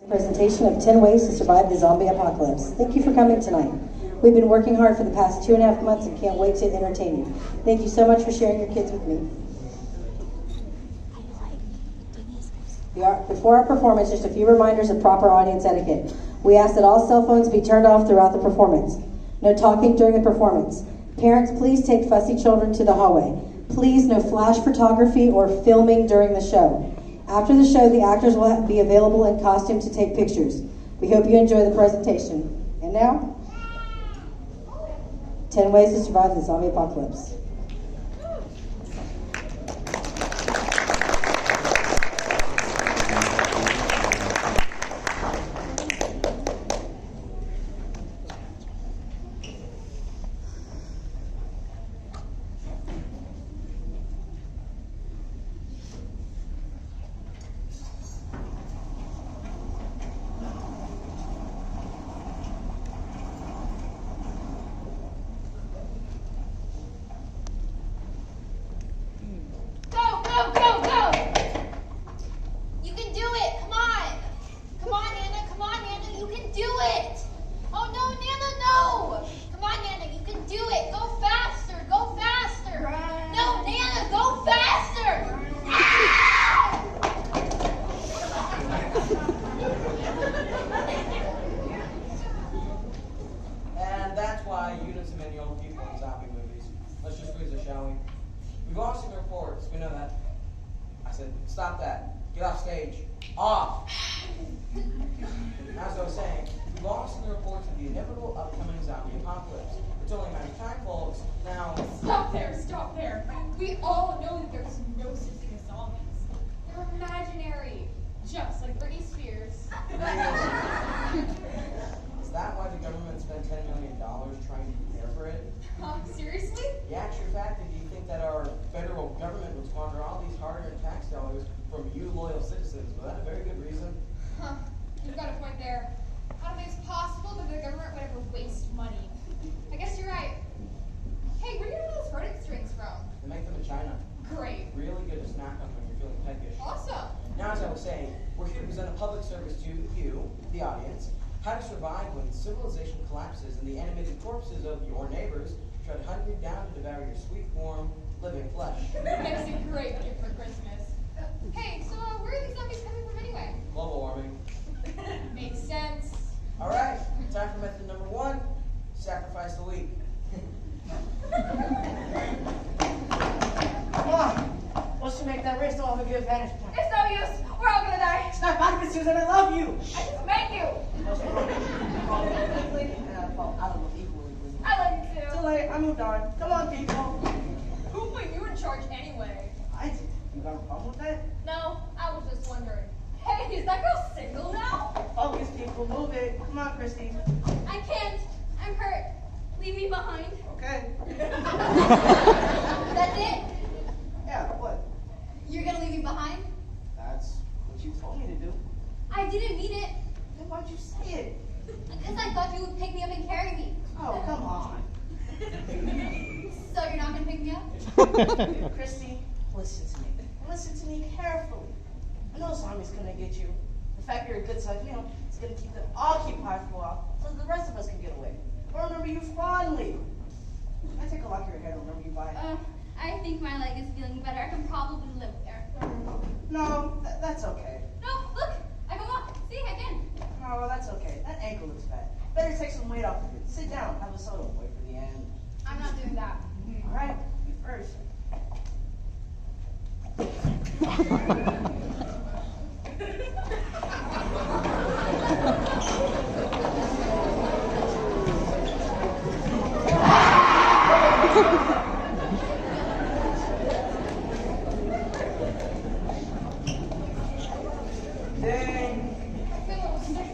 Presentation of 10 ways to survive the zombie apocalypse. Thank you for coming tonight. We've been working hard for the past 2.5 months and can't wait to entertain you. Thank you so much for sharing your kids with me. Before our performance, just a few reminders of proper audience etiquette. We ask that all cell phones be turned off throughout the performance. No talking during the performance. Parents, please take fussy children to the hallway. Please, no flash photography or filming during the show. After the show, the actors will be available in costume to take pictures. We hope you enjoy the presentation. And now, 10 ways to survive the zombie apocalypse. We've all seen the reports, we know that. I said, stop that. Get off stage. Off! As I was saying, we've all seen the reports of the inevitable upcoming zombie apocalypse. It's only a matter of time, folks. Now... Stop there. We all know that there's no such thing as zombies. They're imaginary. Just like Britney Spears. Is that why the government spent $10 million trying to prepare for it? Seriously? Yeah, true fact. If you think that our federal government would squander all these hard-earned tax dollars from you loyal citizens, well, that's a very good reason. Huh. You've got a point there. I don't think it's possible that the government would ever waste money. I guess you're right. Hey, where do you get those rodent strings from? They make them in China. Great. Really good to snack on when you're feeling peckish. Awesome. Now, as I was saying, we're here to present a public service to you, the audience, how to survive when civilization collapses and the animated corpses of your neighbors try to hunt you down to devour your sweet, warm, living flesh. That's a great gift for Christmas. Hey, so where are these zombies coming from anyway? Global warming. Makes sense. All right, time for method number 1, sacrifice the weak. Come on, once you make that race, I'll have a good vantage point. It's no use. We're all gonna die. Snap out of it, Susan, I love you. I just met you. I don't know, equally. I love you too. Too late, I moved on. Come on, people. Who put you in charge anyway? I did. You got a problem with that? No, I was just wondering. Hey, is that girl single now? Focus, people, move it. Come on, Christy. I can't. I'm hurt. Leave me behind. Okay. That's it? Yeah, what? You're gonna leave me behind? That's what you told me to do. I didn't mean it. Then why'd you say it? Because I thought you would pick me up and carry me. Oh, come on. So you're not gonna pick me up? Christy, listen to me. Listen to me carefully. I know zombies gonna get you. The fact you're a good sized meal is gonna keep them occupied for a while so the rest of us can get away. Or remember you fondly. Can I take a lock of your head and remember you by it? I think my leg is feeling better. I can probably live there. No, that's okay. No, look! I can walk. See, I can. No, that's okay. That ankle looks bad. Better take some weight off of it. Sit down, have a soda, wait for the end. I'm not doing that. All right, you first. Ding!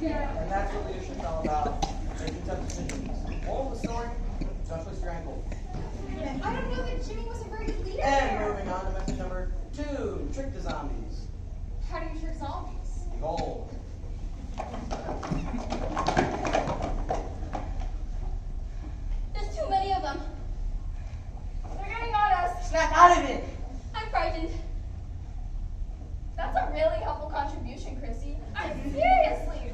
And that's what leadership's all about. Making tough decisions. Moral of the story, don't twist your ankle. I don't know that Jimmy was a very good leader. And moving on to method number 2, trick the zombies. How do you trick zombies? Gold. There's too many of them. They're getting on us. Snap out of it! I'm frightened. That's a really helpful contribution, Chrissy. Seriously.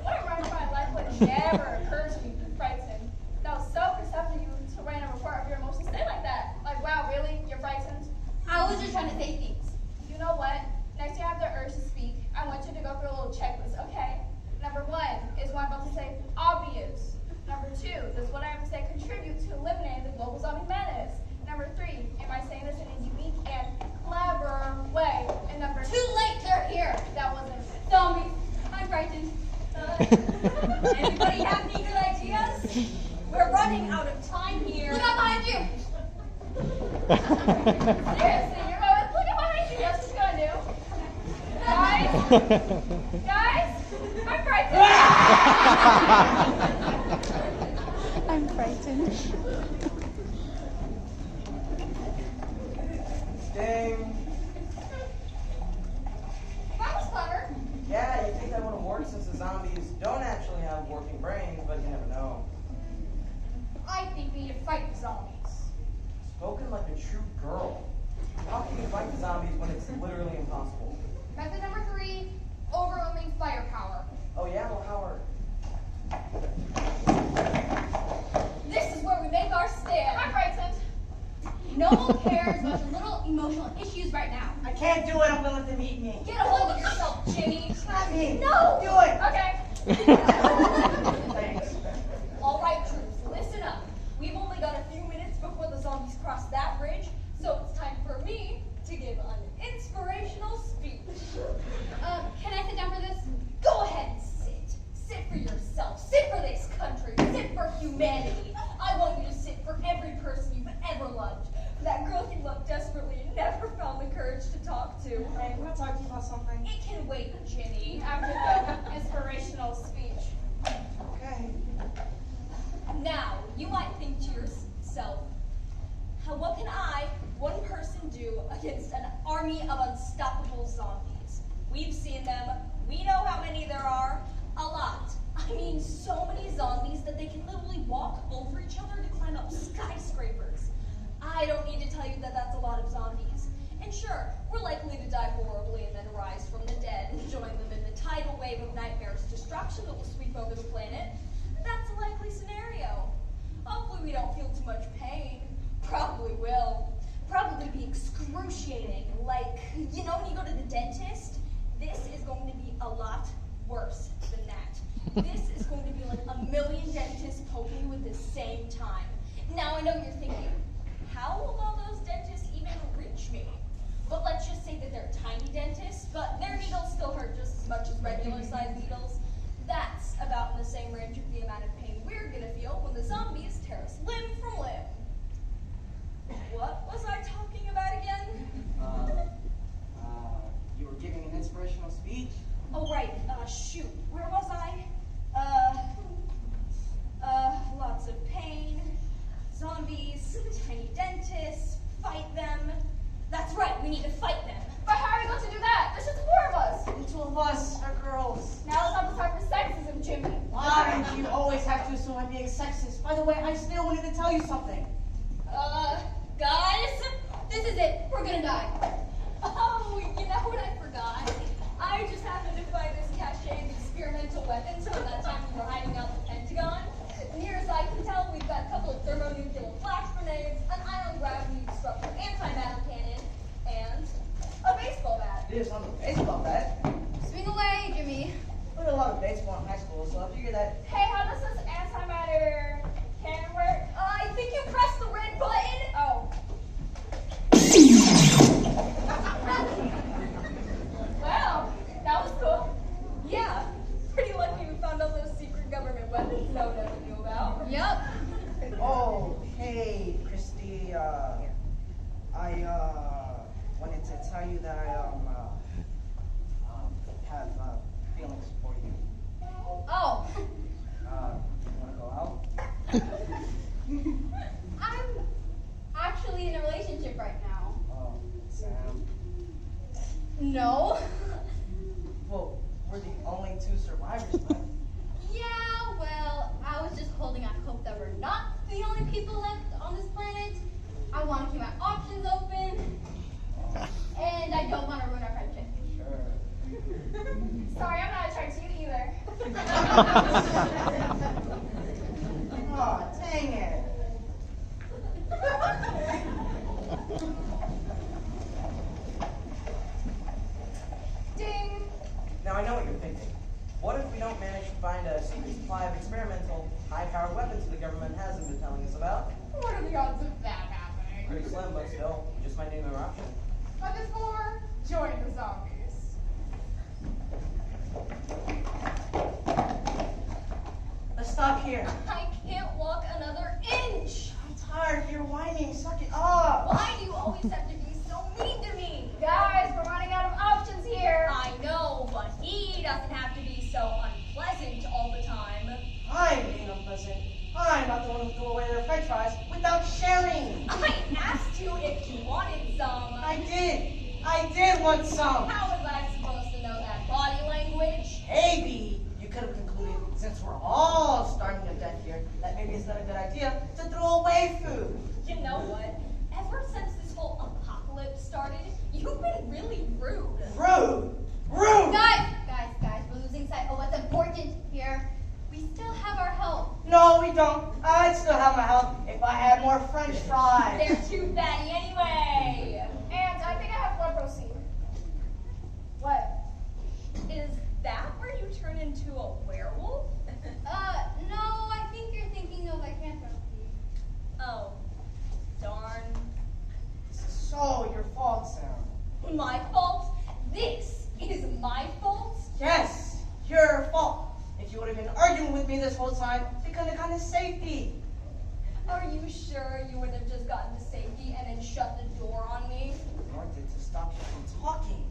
never occurred to me to be frightened. That was so perceptive you to write a report of your emotional state like that. Like, wow, really? You're frightened? I was just trying to say things. You know what? Next you have the urge to speak, I want you to go through a little checklist, okay? Number 1 is what I'm about to say, obvious. Number 2 is what I have to say contribute to eliminating the global zombie menace. Number 3, am I saying this in a unique and clever way? And number Too late, they're here. that wasn't Zombies. I'm frightened. Anybody have any good ideas? We're running out of time here. Look out behind you. seriously, you're going, look at behind you, that's what you're gonna do. Guys, I'm frightened. I'm frightened. Ding. That was clever. Yeah, you think that would have worked since the zombies don't actually have working brains, but you never know. I think we need to fight the zombies. Spoken like a true girl. How can you fight the zombies when it's literally impossible? Method number 3, overwhelming firepower. Oh yeah, well Howard. This is where we make our stand. I'm frightened. No one cares about your little emotional issues right now. I can't do it. I'm gonna let them eat me. Get a hold of yourself, Jimmy. Not me. No. Do it. Okay. Thanks. All right, troops, listen up. We've only got a few minutes before the zombies cross that bridge, so it's time for me to give an inspirational speech. Can I sit down for this? Go ahead and sit. Sit for yourself. Sit for this country. Sit for humanity. I want you to sit for every person you've ever loved. For that girl you loved desperately and never found the courage to talk to. Hey, can I talk to you about something? It can wait, Jimmy. After the inspirational speech. Okay. Now, you might think to yourself, what can I, one person, do against an army of unstoppable zombies? We've seen them. We know how many there are. A lot. I mean, so many zombies that they can literally walk over each other to climb up skyscrapers. I don't need to tell you that that's a lot of zombies. And sure, we're likely to die horribly and then rise from the dead and join them in the tidal wave of nightmares destruction that will sweep over the planet. That's a likely scenario. Hopefully we don't feel too much pain. Probably will. Probably be excruciating. Like, you know when you go to the dentist? This is going to be a lot worse than that. This is going to be like a million dentists poking you at the same time. Now I know you're thinking, how will all those dentists even reach me? But let's just say that they're tiny dentists, but their needles still hurt just as much as regular sized needles. That's about in the same range of the amount of pain we're gonna feel when the zombies tear us limb from limb. What was I talking about again? You were giving an inspirational speech? Oh right, shoot, where was I? Lots of pain, zombies, tiny dentists, fight them. That's right, we need to fight them. But how are we going to do that? There's just 4 of us. The 2 of us are girls. Now it's not the time for sexism, Jimmy. Why do you always have to assume I'm being sexist? By the way, I still wanted to tell you something. Guys, this is it. We're gonna die. Oh, you know what I forgot? I just happened to find this cache of experimental weapons from that time we were hiding out the Pentagon. Near as I can tell, we've got a couple of thermonuclear flash grenades, an ion gravity disruptor antimatter cannon, and a baseball bat. Dude, on the baseball bat. Swing away, Jimmy. We had a lot of baseball in high school, so I figured that. Hey, how does this antimatter cannon work? I think you pressed the red button. Oh. Well, that was cool. Yeah, pretty lucky we found all those secret government weapons no one ever knew about. Yup. Oh, hey, Christy. I wanted to tell you that I have feelings for you. Oh. You wanna go out? I'm actually in a relationship right now. Oh, Sam. No. Well, we're the only 2 survivors left. Yeah, well, I was just holding out hope that we're not the only people left on this planet. I want to keep my options open. And I don't want to ruin our friendship. Sure. Sorry, I'm not attracted to you either. find a secret supply of experimental, high-powered weapons the government hasn't been telling us about. What are the odds of that happening? Pretty slim, but still, just might need another option. But before, join the zombies. Let's stop here. I can't walk another inch. I'm tired of your whining. Suck it up. Why do you always have to be so mean to me? Guys, we're running out of options here. I know, but he doesn't have to be so unpleasant all the time. I'm being unpleasant. I'm not the one who threw away their french fries without sharing. I asked you if you wanted some. I did want some. How was I supposed to know that body language? Maybe you could have concluded, since we're all starting to death here, that maybe it's not a good idea to throw away food. You know what? Ever since this whole apocalypse started, you've been really rude. Rude. Rude. Guys, we're losing sight of what's important here. We still have our help. No, we don't. I'd still have my help if I had more french fries. They're too fatty anyway. And I think I have one proceed. What? Is that where you turn into a werewolf? No, I think you're thinking of lycanthropy. Oh, darn. This is so your fault, Sam. My fault? This is my fault? Yes, your fault. If you would have been arguing with me this whole time, we couldn't have gotten to safety. Are you sure you would have just gotten to safety and then shut the door on me? Nor did to stop you from talking.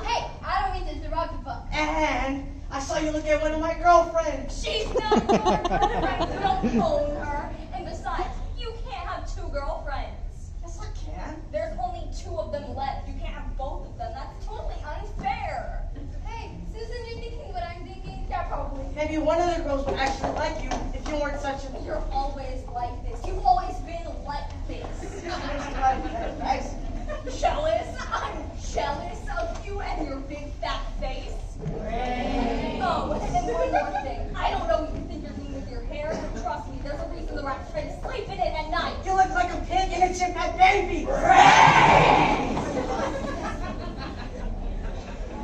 Hey, I don't mean to interrupt you, but And I saw you look at one of my girlfriends. She's not your girlfriend. You don't own her. And besides, you can't have two girlfriends. Yes, I can. There's only two of them left. You can't have both of them. That's totally unfair. hey, Susan, you're thinking what I'm thinking? Yeah, probably. Maybe one of the girls would actually like you if you weren't such a... You're always